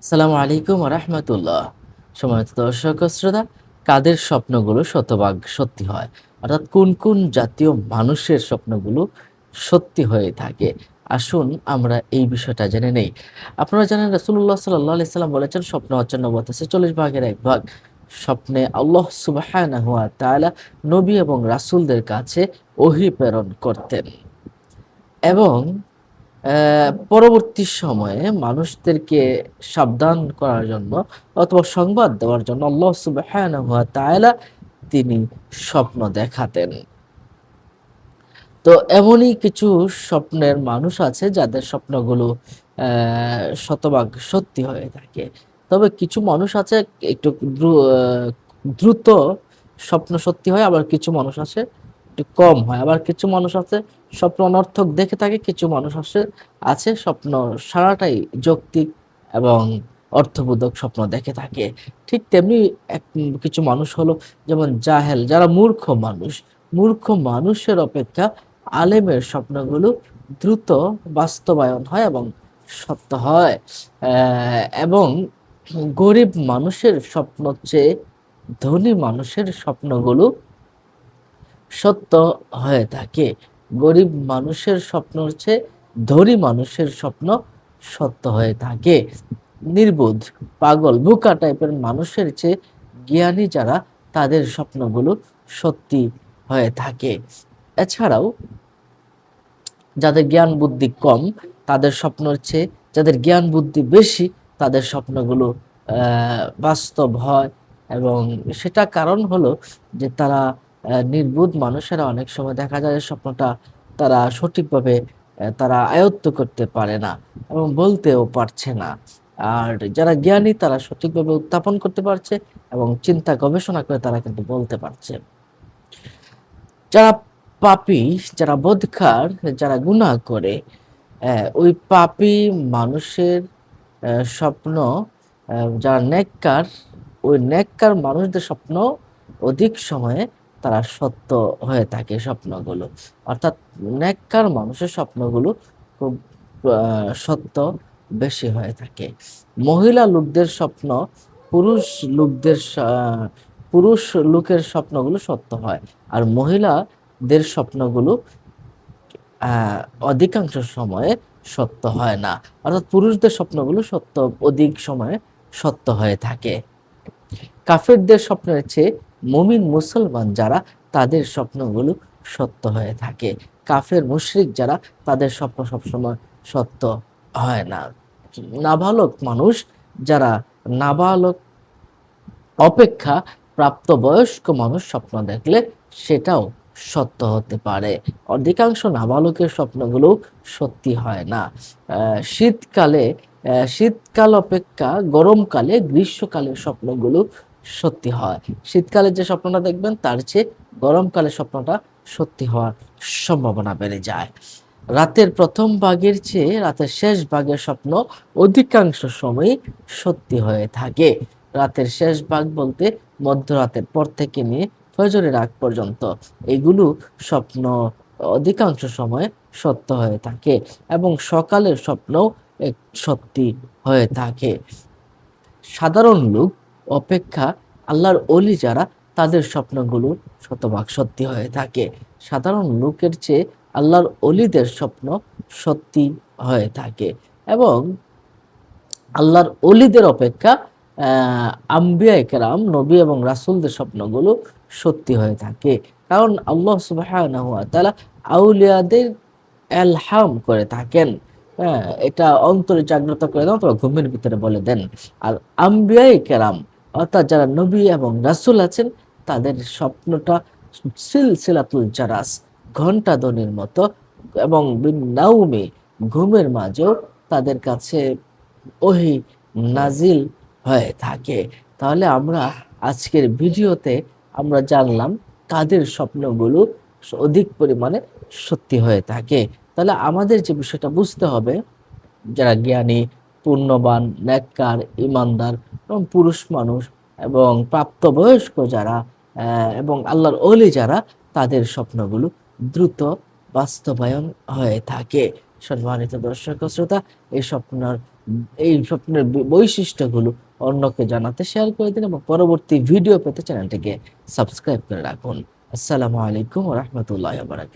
আসসালামু আলাইকুম রাহমাতুল্লাহ। সম্মানিত দর্শক ও শ্রোতা, কাদের স্বপ্নগুলো শতভাগ সত্যি হয়? অর্থাৎ কোন কোন জাতীয় মানুষের স্বপ্নগুলো সত্যি হয়ে থাকে? আসুন আমরা এই বিষয়টা জেনে নেই। আপনারা জানেন রাসূলুল্লাহ সাল্লাল্লাহু আলাইহি সাল্লাম বলেছেন, স্বপ্ন হচ্ছে নবুয়তের ৪৬ ভাগের ১ ভাগ। স্বপ্নে আল্লাহ সুবহানাহু ওয়া তাআলা নবী এবং রাসূলদের কাছে ওহী প্রেরণ করতেন এবং পরবর্তী সময়ে মানুষদেরকে সাবধান করার জন্য অথবা সংবাদ দেওয়ার জন্য আল্লাহ সুবহানাহু ওয়া তাআলা তিনি স্বপ্ন দেখাতেন। তো এমনই কিছু স্বপ্নের মানুষ আছে যাদের স্বপ্নগুলো শতভাগ সত্যি হয়ে থাকে। তবে কিছু মানুষ আছে একটু দ্রুত স্বপ্ন সত্যি হয়, আবার কিছু মানুষ আছে একটু কম হয়। আবার কিছু মানুষ আছে স্বপ্ন অনর্থক দেখে থাকে, কিছু মানুষ আছে স্বপ্ন সারাটাই যৌক্তিক এবং অর্থবোধক স্বপ্ন দেখে থাকে। ঠিক তেমনি কিছু মানুষ হলো যেমন জাহেল, যারা মূর্খ মানুষ। মূর্খ মানুষের অপেক্ষা আলেমের স্বপ্নগুলো দ্রুত বাস্তবায়ন হয় এবং সত্য হয়। এবং গরিব মানুষের স্বপ্ন চেয়ে ধনী মানুষের স্বপ্নগুলো সত্য হয়ে থাকে। গরিব মানুষের স্বপ্নর চেয়ে ধনী মানুষের স্বপ্ন সত্য হয়ে থাকে। নির্বোধ, পাগল, বোকা টাইপের মানুষের চেয়ে জ্ঞানী যারা, তাদের স্বপ্নগুলো সত্যি হয়ে থাকে। এছাড়াও যাদের জ্ঞান বুদ্ধি কম, তাদের স্বপ্নের চেয়ে যাদের জ্ঞান বুদ্ধি বেশি, তাদের স্বপ্নগুলো বাস্তব হয়। এবং সেটা কারণ হলো যে তারা নির্বোধ মানুষেরা অনেক সময় দেখা যায় যে স্বপ্নটা তারা সঠিকভাবে তারা আয়ত্ত করতে পারে না এবং বলতেও পারছে না। আর যারা জ্ঞানী তারা সঠিকভাবে উত্থাপন করতে পারছে এবং চিন্তা গবেষণা করে তারা কিন্তু বলতে পারছে। যারা পাপী, যারা বদকার, যারা গুনাহ করে, ওই পাপী মানুষের স্বপ্ন, যারা নেককার, ওই নেককার মানুষদের স্বপ্ন অধিক সময়ে তারা সত্য হয়ে থাকে স্বপ্নগুলো। অর্থাৎ নেককার মানুষের স্বপ্নগুলো খুব সত্য বেশি হয়ে থাকে। মহিলা লোকদের স্বপ্ন পুরুষ লোকদের পুরুষ লোকের স্বপ্নগুলো সত্য হয়। আর মহিলাদের স্বপ্নগুলো আ অধিকাংশ সময়ে সত্য হয় না। অর্থাৎ পুরুষদের স্বপ্নগুলো অধিক সময়ে সত্য হয়ে থাকে। কাফেরদের স্বপ্নের চেয়ে মুমিন মুসলমান যারা, তাদের স্বপ্নগুলো সত্য হয়ে থাকে। কাফের মুশরিক যারা, তাদের স্বপ্ন সবসময় সত্য হয় না। নাবালক মানুষ যারা, নাবালক অপেক্ষা প্রাপ্তবয়স্ক মানুষ স্বপ্ন দেখলে সেটাও সত্য হতে পারে। অধিকাংশ নাবালকের স্বপ্নগুলো সত্যি হয় না। শীতকালে শীতকাল অপেক্ষা গরমকালে গ্রীষ্মকালের স্বপ্নগুলো সত্যি হয়। শীতকালে যে স্বপ্নটা দেখবেন তার চেয়ে গরমকালের স্বপ্নটা সত্যি হওয়ার সম্ভাবনা বেড়ে যায়। রাতের প্রথম ভাগের চেয়ে রাতের শেষ ভাগের স্বপ্ন অধিকাংশ সময়ই সত্যি হয়ে থাকে। রাতের শেষ ভাগ বলতে মধ্যরাতের পর থেকে নিয়ে ফজরের আগ পর্যন্ত এগুলো স্বপ্ন অধিকাংশ সময় সত্য হয়ে থাকে এবং সকালের স্বপ্নও সত্যি হয়ে থাকে। সাধারণ লোক অপেক্ষা আল্লাহর অলি যারা, তাদের স্বপ্নগুলো শতভাগ সত্যি হয়ে থাকে। সাধারণ লোকের চেয়ে আল্লাহর অলিদের স্বপ্ন সত্যি হয়ে থাকে এবং আল্লাহর অলিদের অপেক্ষা আম্বিয়ায়ে কেরাম, নবী এবং রাসূলদের স্বপ্নগুলো সত্যি হয়ে থাকে। কারণ আল্লাহ সুবহানাহু ওয়া তাআলা আউলিয়াদের এলহাম করে থাকেন। হ্যাঁ? এটা অন্তরে জাগ্রত করে দেন অথবা ঘুমের ভিতরে বলে দেন। আর আম্বিয়ায়ে কেরাম অর্থাৎ যারা নবী এবং রাসূল আছেন, তাদের স্বপ্নটা সিলসিলাতুল জারাস, ঘন্টা ধ্বনির মতো এবং বিন নাউমি, ঘুমের মাঝেও তাদের কাছে ওহী নাজিল হয়ে থাকে। তাহলে আমরা আজকের ভিডিওতে আমরা জানলাম কাদের স্বপ্নগুলো অধিক পরিমাণে সত্যি হয়ে থাকে। তাহলে আমাদের যে বিষয়টা বুঝতে হবে, যারা জ্ঞানী, পুণ্যবান, নেককার, ঈমানদার এবং পুরুষ মানুষ এবং প্রাপ্তবয়স্ক যারা এবং আল্লাহর ওলি যারা, তাদের স্বপ্নগুলো দ্রুত বাস্তবায়ন হয়ে থাকে। সম্মানিত দর্শক ও শ্রোতা, এই স্বপ্নের এই স্বপ্নের বৈশিষ্ট্যগুলো অন্যকে জানাতে শেয়ার করে দিন এবং পরবর্তী ভিডিও পেতে চ্যানেলটিকে সাবস্ক্রাইব করে রাখুন। আসসালামু আলাইকুম ওয়া রাহমাতুল্লাহি ওয়া বারাকাতুহু।